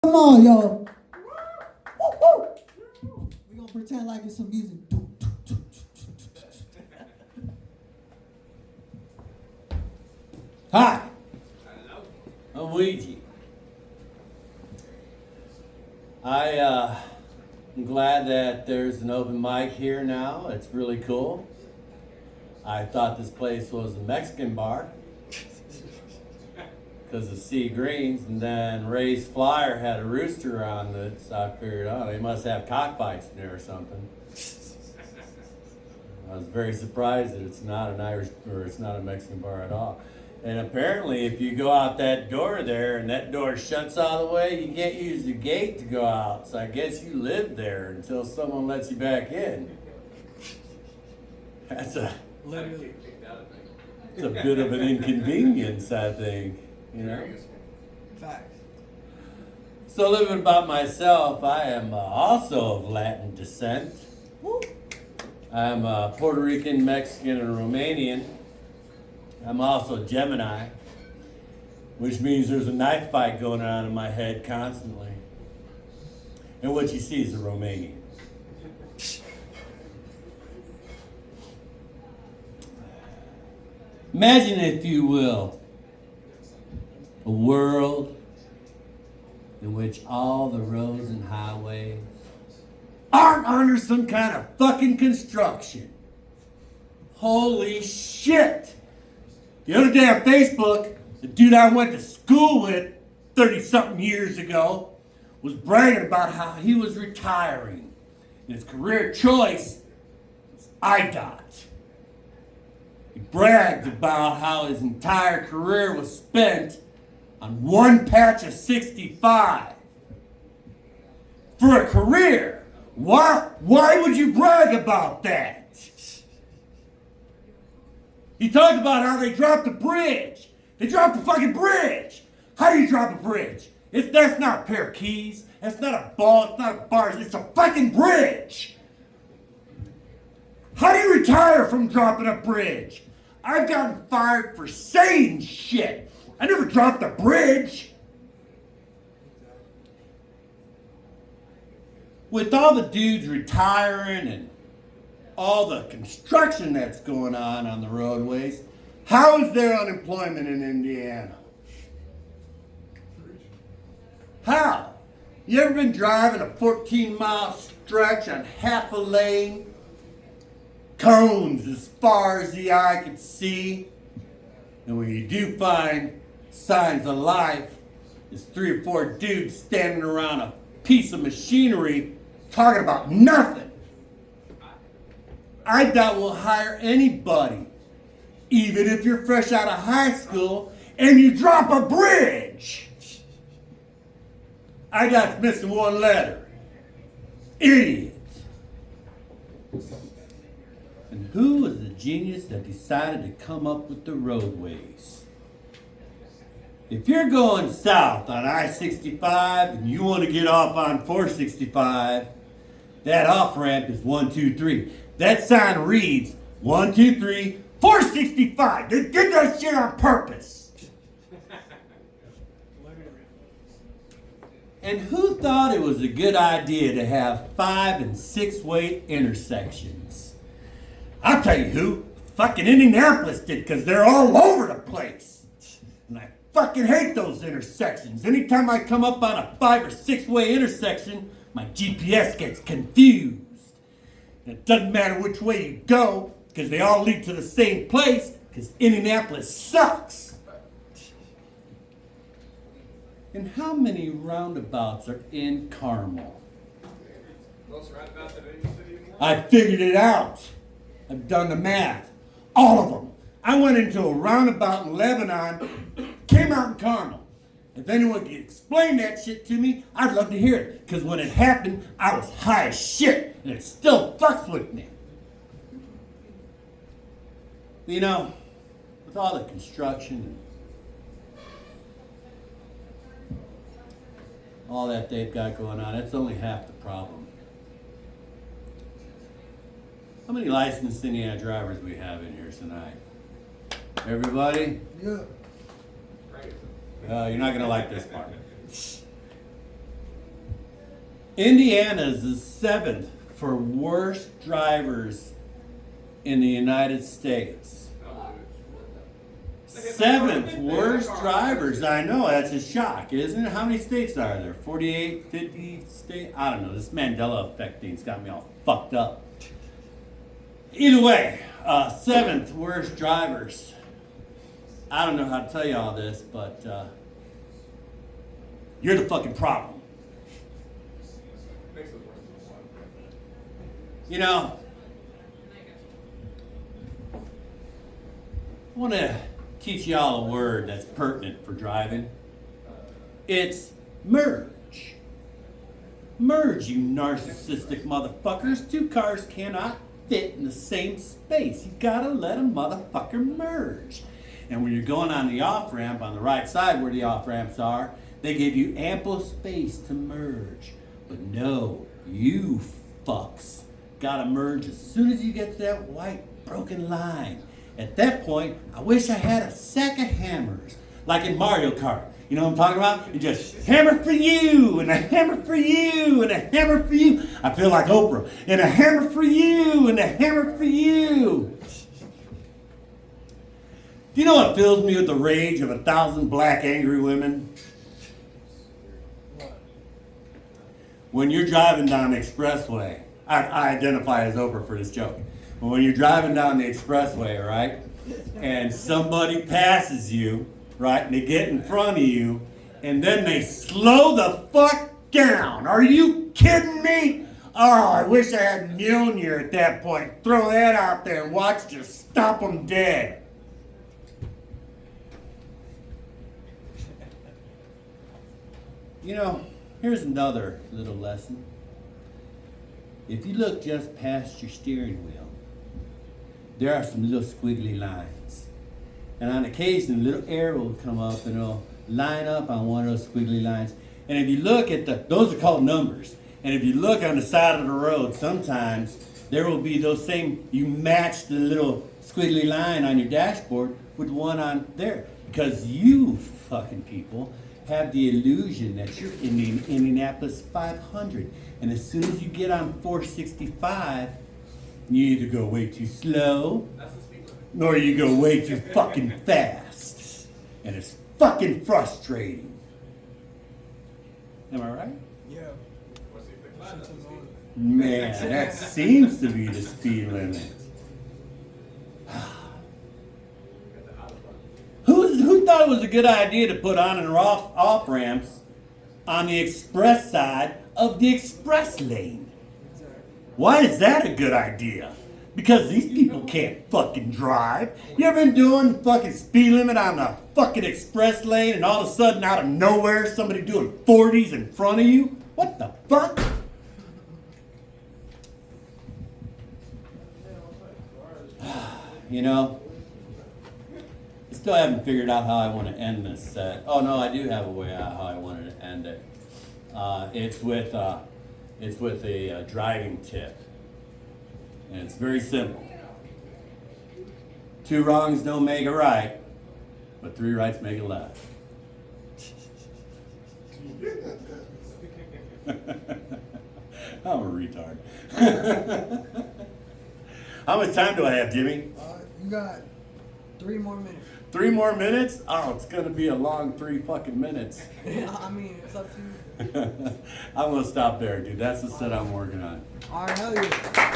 Come on, y'all. Woo, woo. We gonna pretend like it's some music. Hi, I'm Ouija. I'm glad that there's an open mic here now. It's really cool. I thought this place was a Mexican bar because of sea greens, and then Ray's Flyer had a rooster on it, so I figured, oh, they must have cockfights in there or something. I was very surprised that it's not an Irish, or it's not a Mexican bar at all. And apparently, if you go out that door there and that door shuts all the way, you can't use the gate to go out. So I guess you live there until someone lets you back in. That's a it's a bit of an inconvenience, I think. You know. Facts. So a little bit about myself. I am also of Latin descent. Woo. I'm Puerto Rican, Mexican, and Romanian. I'm also Gemini, which means there's a knife fight going on in my head constantly. And what you see is a Romanian. Imagine, if you will, a world in which all the roads and highways aren't under some kind of fucking construction. Holy shit! The other day on Facebook, the dude I went to school with 30-something years ago was bragging about how he was retiring. And his career choice was idot. He bragged about how his entire career was spent on one patch of 65. For a career, why would you brag about that? He talked about how they dropped the bridge. They dropped the fucking bridge. How do you drop a bridge? That's not a pair of keys. That's not a ball. It's not a bar. It's a fucking bridge. How do you retire from dropping a bridge? I've gotten fired for saying shit. I never dropped a bridge. With all the dudes retiring and all the construction that's going on the roadways, how is there unemployment in Indiana? How? You ever been driving a 14-mile stretch on half a lane? Cones as far as the eye can see. And when you do find signs of life, there's 3 or 4 dudes standing around a piece of machinery talking about nothing. idot will hire anybody, even if you're fresh out of high school and you drop a bridge. idot's missing one letter. Idiot. And who was the genius that decided to come up with the roadways? If you're going south on I-65 and you want to get off on 465, that off-ramp is 123. That sign reads 123 465. They did that shit on purpose. And who thought it was a good idea to have 5- and 6-way intersections? I'll tell you who. Fucking Indianapolis did, because they're all over the place. And I fucking hate those intersections. Anytime I come up on a 5- or 6-way intersection, my GPS gets confused. And it doesn't matter which way you go, because they all lead to the same place, because Indianapolis sucks. And how many roundabouts are in Carmel? I figured it out. I've done the math. All of them. I went into a roundabout in Lebanon, came out in Carmel. If anyone can explain that shit to me, I'd love to hear it. Because when it happened, I was high as shit, and it still fucks with me. You know, with all the construction and all that they've got going on, that's only half the problem. How many licensed Indiana drivers we have in here tonight? Everybody? Yeah. You're not going to like this part. Indiana is the 7th for worst drivers in the United States. 7th worst drivers. I know, that's a shock, isn't it? How many states are there? 48, 50 states? I don't know. This Mandela effect thing's got me all fucked up. Either way, 7th worst drivers. I don't know how to tell you all this, but you're the fucking problem. You know, I want to teach y'all a word that's pertinent for driving. It's merge. Merge, you narcissistic motherfuckers. Two cars cannot fit in the same space. You gotta let a motherfucker merge. And when you're going on the off-ramp, on the right side where the off-ramps are, they give you ample space to merge. But no, you fucks gotta merge as soon as you get to that white broken line. At that point, I wish I had a sack of hammers, like in Mario Kart. You know what I'm talking about? You just hammer for you, and a hammer for you, and a hammer for you. I feel like Oprah. And a hammer for you, and a hammer for you. Do you know what fills me with the rage of 1,000 black angry women? When you're driving down the expressway, I identify as Oprah for this joke. But when you're driving down the expressway, right, and somebody passes you, right, and they get in front of you, and then they slow the fuck down. Are you kidding me? Oh, I wish I had Mjolnir at that point. Throw that out there and watch just stop them dead. You know, here's another little lesson. If you look just past your steering wheel, there are some little squiggly lines. And on occasion, a little arrow will come up and it'll line up on one of those squiggly lines. And if you look at those are called numbers. And if you look on the side of the road, sometimes there will be those same, you match the little squiggly line on your dashboard with one on there. Because you fucking people have the illusion that you're in the Indianapolis 500. And as soon as you get on 465, you either go way too slow, or you go way too fucking fast. And it's fucking frustrating. Am I right? Yeah. Man, that seems to be the speed limit. Who thought it was a good idea to put on and off ramps on the express side of the express lane? Why is that a good idea? Because these people can't fucking drive. You ever been doing fucking speed limit on the fucking express lane and all of a sudden out of nowhere somebody doing 40s in front of you? What the fuck? You know, I still haven't figured out how I want to end this set. Oh no, I do have a way out how I wanted to end it. It's with a driving tip. And it's very simple. 2 wrongs don't make a right, but 3 rights make a left. I'm a retard. How much time do I have, Jimmy? You got 3 more minutes. 3 more minutes? Oh, it's gonna be a long 3 fucking minutes. I mean, it's up to you. I'm gonna stop there, dude. That's the set I'm working on. All right, hell yeah.